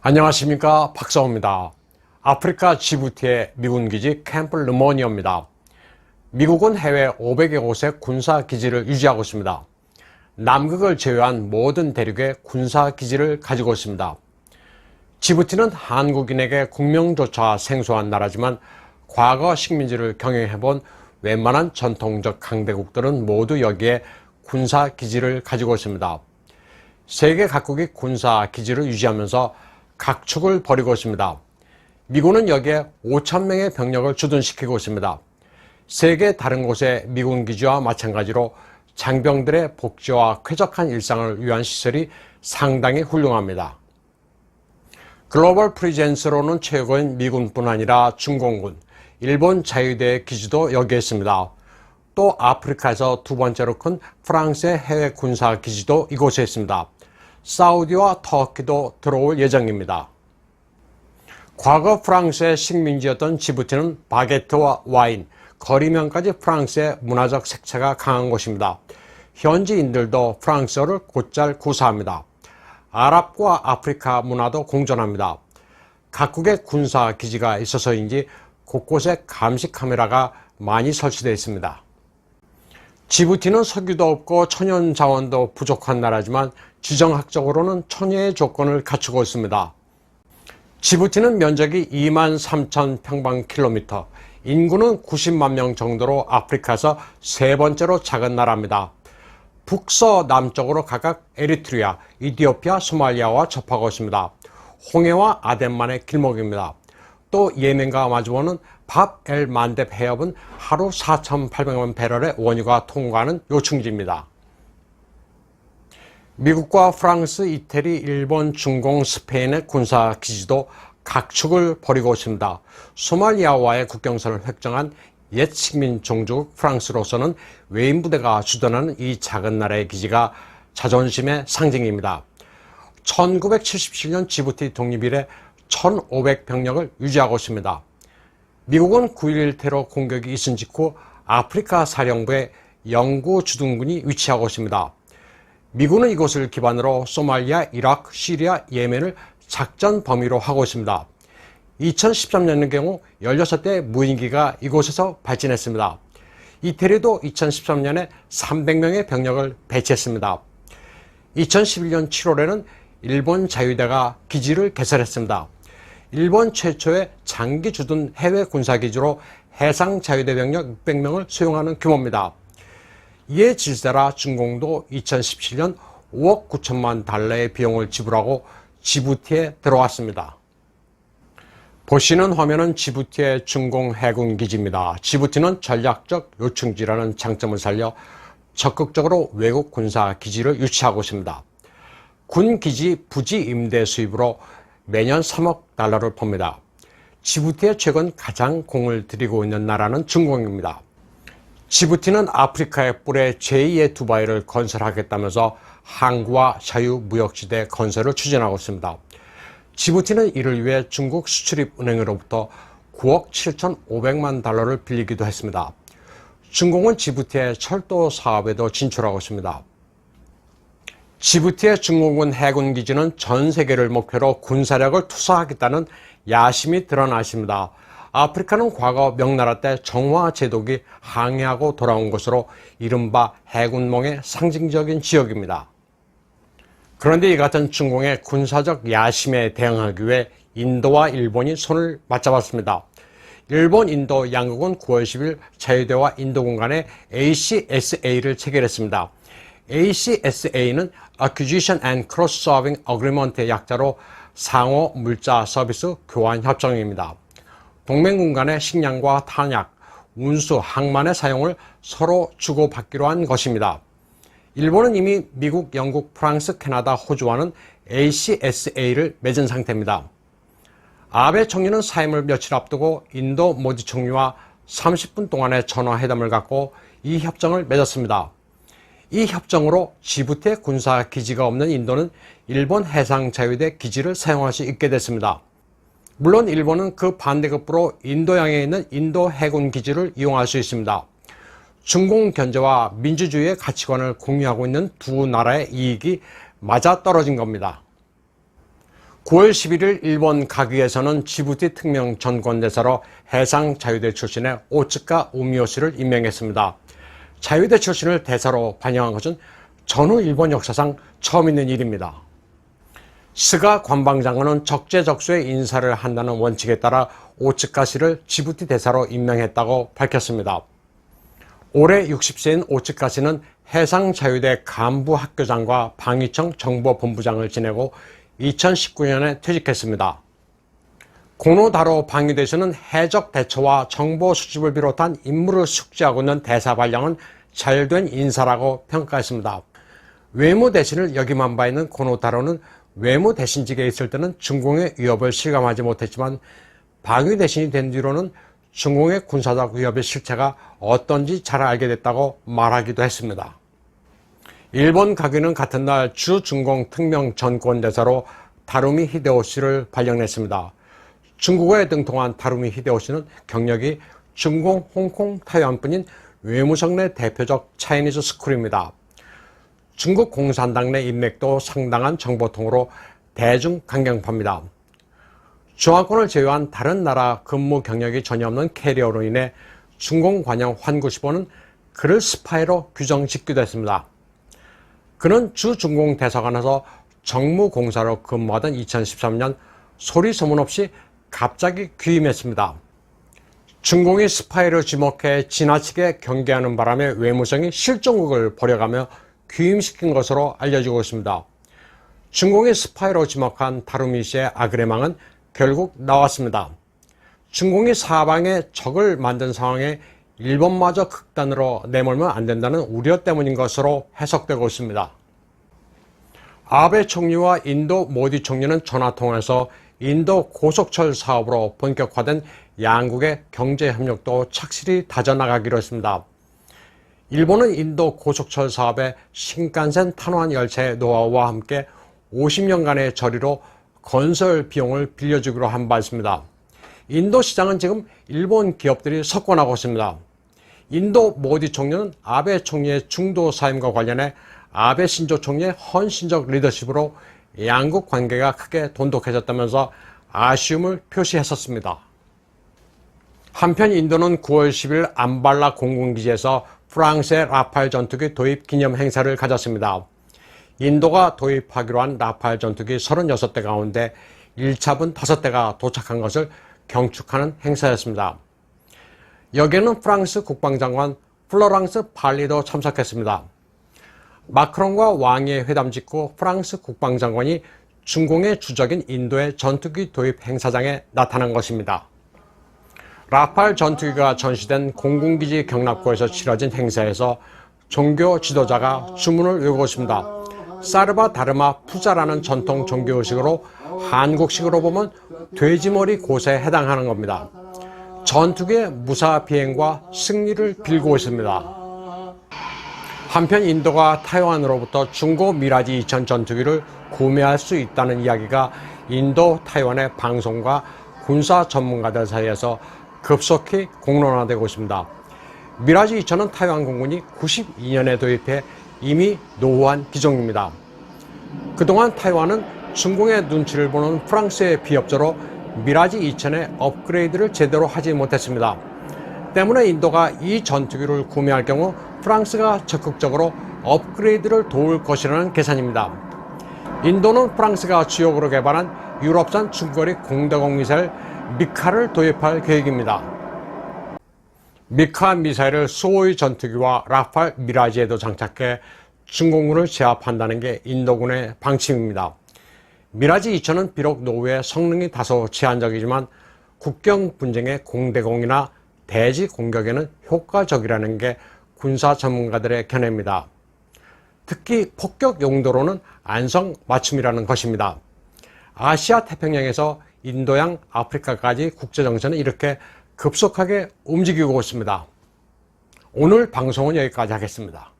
안녕하십니까, 박사호입니다. 아프리카 지부티의 미군 기지 캠프 르모니어입니다. 미국은 해외 500여 곳의 군사 기지를 유지하고 있습니다. 남극을 제외한 모든 대륙에 군사 기지를 가지고 있습니다. 지부티는 한국인에게 국명조차 생소한 나라지만 과거 식민지를 경영해본 웬만한 전통적 강대국들은 모두 여기에 군사 기지를 가지고 있습니다. 세계 각국이 군사 기지를 유지하면서 각축을 벌이고 있습니다. 미군은 여기에 5,000명의 병력을 주둔시키고 있습니다. 세계 다른 곳의 미군 기지와 마찬가지로 장병들의 복지와 쾌적한 일상을 위한 시설이 상당히 훌륭합니다. 글로벌 프리젠스로는 최고인 미군뿐 아니라 중공군, 일본 자유대의 기지도 여기에 있습니다. 또 아프리카에서 두 번째로 큰 프랑스의 해외 군사 기지도 이곳에 있습니다. 사우디와 터키도 들어올 예정입니다. 과거 프랑스의 식민지였던 지부티는 바게트와 와인, 거리면까지 프랑스의 문화적 색채가 강한 곳입니다. 현지인들도 프랑스어를 곧잘 구사합니다. 아랍과 아프리카 문화도 공존합니다. 각국의 군사 기지가 있어서인지 곳곳에 감시 카메라가 많이 설치되어 있습니다. 지부티는 석유도 없고 천연 자원도 부족한 나라지만 지정학적으로는 천혜의 조건을 갖추고 있습니다. 지부티는 면적이 23,000평방킬로미터, 인구는 90만 명 정도로 아프리카에서 세 번째로 작은 나라입니다. 북서남쪽으로 각각 에리트리아, 이디오피아, 소말리아와 접하고 있습니다. 홍해와 아덴만의 길목입니다. 또 예멘과 마주보는 밥 엘 만뎁 해협은 하루 4,800만 배럴의 원유가 통과하는 요충지입니다. 미국과 프랑스, 이태리, 일본, 중공, 스페인의 군사 기지도 각축을 벌이고 있습니다. 소말리아와의 국경선을 획정한 옛 식민 종주국 프랑스로서는 외인 부대가 주둔하는 이 작은 나라의 기지가 자존심의 상징입니다. 1977년 지부티 독립 이래 1,500병력을 유지하고 있습니다. 미국은 9.11 테러 공격이 있은 직후 아프리카 사령부에 영구 주둔군이 위치하고 있습니다. 미군은 이곳을 기반으로 소말리아, 이라크, 시리아, 예멘을 작전 범위로 하고 있습니다. 2013년의 경우 16대 무인기가 이곳에서 발진했습니다. 이태리도 2013년에 300명의 병력을 배치했습니다. 2011년 7월에는 일본 자유대가 기지를 개설했습니다. 일본 최초의 장기 주둔 해외 군사기지로 해상 자유대 병력 600명을 수용하는 규모입니다. 이에 질세라 중공도 2017년 5억 9천만 달러의 비용을 지불하고 지부티에 들어왔습니다. 보시는 화면은 지부티의 중공 해군 기지입니다. 지부티는 전략적 요충지라는 장점을 살려 적극적으로 외국 군사 기지를 유치하고 있습니다. 군 기지 부지 임대 수입으로 매년 3억 달러를 봅니다. 지부티에 최근 가장 공을 들이고 있는 나라는 중공입니다. 지부티는 아프리카의 뿔에 제2의 두바이를 건설하겠다면서 항구와 자유무역지대 건설을 추진하고 있습니다. 지부티는 이를 위해 중국 수출입은행으로부터 9억 7,500만 달러를 빌리기도 했습니다. 중공은 지부티의 철도 사업에도 진출하고 있습니다. 지부티의 중공군 해군기지는 전 세계를 목표로 군사력을 투사하겠다는 야심이 드러나 있습니다. 아프리카는 과거 명나라 때 정화 제독이 항해하고 돌아온 곳으로 이른바 해군몽의 상징적인 지역입니다. 그런데 이 같은 중공의 군사적 야심에 대응하기 위해 인도와 일본이 손을 맞잡았습니다. 일본, 인도 양국은 9월 10일 자유대와 인도군 간에 ACSA를 체결했습니다. ACSA는 Acquisition and Cross-Serving Agreement의 약자로 상호 물자 서비스 교환 협정입니다. 동맹군 간의 식량과 탄약, 운수, 항만의 사용을 서로 주고받기로 한 것입니다. 일본은 이미 미국, 영국, 프랑스, 캐나다, 호주와는 ACSA를 맺은 상태입니다. 아베 총리는 사임을 며칠 앞두고 인도 모디 총리와 30분 동안의 전화회담을 갖고 이 협정을 맺었습니다. 이 협정으로 지부티의 군사 기지가 없는 인도는 일본 해상자유대 기지를 사용할 수 있게 됐습니다. 물론 일본은 그 반대급부로 인도양에 있는 인도 해군 기지를 이용할 수 있습니다. 중공 견제와 민주주의의 가치관을 공유하고 있는 두 나라의 이익이 맞아떨어진 겁니다. 9월 11일 일본 가기에서는 지부티 특명 전권대사로 해상자유대 출신의 오츠카 우미오 씨를 임명했습니다. 자유대 출신을 대사로 반영한 것은 전후 일본 역사상 처음 있는 일입니다. 스가 관방장관은 적재적소에 인사를 한다는 원칙에 따라 오츠카 씨를 지부티 대사로 임명했다고 밝혔습니다. 올해 60세인 오츠카 씨는 해상자유대 간부학교장과 방위청 정보본부장을 지내고 2019년에 퇴직했습니다. 고노다로 방위대신은 해적 대처와 정보 수집을 비롯한 임무를 숙지하고 있는 대사 발령은 잘된 인사라고 평가했습니다. 외무대신을 역임한 바 있는 고노다로는 외무대신직에 있을 때는 중공의 위협을 실감하지 못했지만 방위대신이 된 뒤로는 중공의 군사적 위협의 실체가 어떤지 잘 알게 됐다고 말하기도 했습니다. 일본 가기는 같은 날 주중공 특명 전권대사로 다루미 히데오 씨를 발령했습니다. 중국어에 등통한 다루미 히데오 씨는 경력이 중공, 홍콩, 타이완뿐인 외무성 내 대표적 차이니즈 스쿨입니다. 중국 공산당 내 인맥도 상당한 정보통으로 대중 강경파입니다. 중화권을 제외한 다른 나라 근무 경력이 전혀 없는 캐리어로 인해 중공 관영 환구시보는 그를 스파이로 규정 짓기도 했습니다. 그는 주중공 대사관에서 정무공사로 근무하던 2013년 소리 소문 없이 갑자기 귀임했습니다. 중공이 스파이를 지목해 지나치게 경계하는 바람에 외무성이 실종극을 벌여가며 귀임시킨 것으로 알려지고 있습니다. 중공이 스파이로 지목한 다루미 씨의 아그레망은 결국 나왔습니다. 중공이 사방에 적을 만든 상황에 일본마저 극단으로 내몰면 안 된다는 우려 때문인 것으로 해석되고 있습니다. 아베 총리와 인도 모디 총리는 전화통화에서 인도 고속철 사업으로 본격화된 양국의 경제협력도 착실히 다져나가기로 했습니다. 일본은 인도 고속철 사업의 신칸센 탄환 열차의 노하우와 함께 50년간의 저리로 건설 비용을 빌려주기로 한 바 있습니다. 인도 시장은 지금 일본 기업들이 석권하고 있습니다. 인도 모디 총리는 아베 총리의 중도 사임과 관련해 아베 신조 총리의 헌신적 리더십으로 양국 관계가 크게 돈독해졌다면서 아쉬움을 표시했었습니다. 한편 인도는 9월 10일 암발라 공군기지에서 프랑스의 라팔 전투기 도입 기념 행사를 가졌습니다. 인도가 도입하기로 한 라팔 전투기 36대 가운데 1차분 5대가 도착한 것을 경축하는 행사였습니다. 여기에는 프랑스 국방장관 플로랑스 팔리도 참석했습니다. 마크롱과 왕위의 회담 직후 프랑스 국방장관이 중공의 주적인 인도의 전투기 도입 행사장에 나타난 것입니다. 라팔 전투기가 전시된 공군기지 경납고에서 치러진 행사에서 종교 지도자가 주문을 외우고 있습니다. 사르바 다르마 푸자라는 전통 종교의식으로 한국식으로 보면 돼지머리 곳에 해당하는 겁니다. 전투기의 무사 비행과 승리를 빌고 있습니다. 한편 인도가 타이완으로부터 중고 미라지 2000 전투기를 구매할 수 있다는 이야기가 인도 타이완의 방송과 군사 전문가들 사이에서 급속히 공론화되고 있습니다. 미라지 2000은 타이완 공군이 92년에 도입해 이미 노후한 기종입니다. 그동안 타이완은 중공의 눈치를 보는 프랑스의 비협조로 미라지 2000의 업그레이드를 제대로 하지 못했습니다. 때문에 인도가 이 전투기를 구매할 경우 프랑스가 적극적으로 업그레이드를 도울 것이라는 계산입니다. 인도는 프랑스가 주역으로 개발한 유럽산 중거리 공대공 미사일 미카를 도입할 계획입니다. 미카 미사일을 수호의 전투기와 라팔 미라지에도 장착해 중공군을 제압한다는 게 인도군의 방침입니다. 미라지 2000은 비록 노후에 성능이 다소 제한적이지만 국경 분쟁의 공대공이나 대지 공격에는 효과적이라는 게 군사 전문가들의 견해입니다. 특히 폭격 용도로는 안성맞춤이라는 것입니다. 아시아 태평양에서 인도양 아프리카까지 국제정세는 이렇게 급속하게 움직이고 있습니다. 오늘 방송은 여기까지 하겠습니다.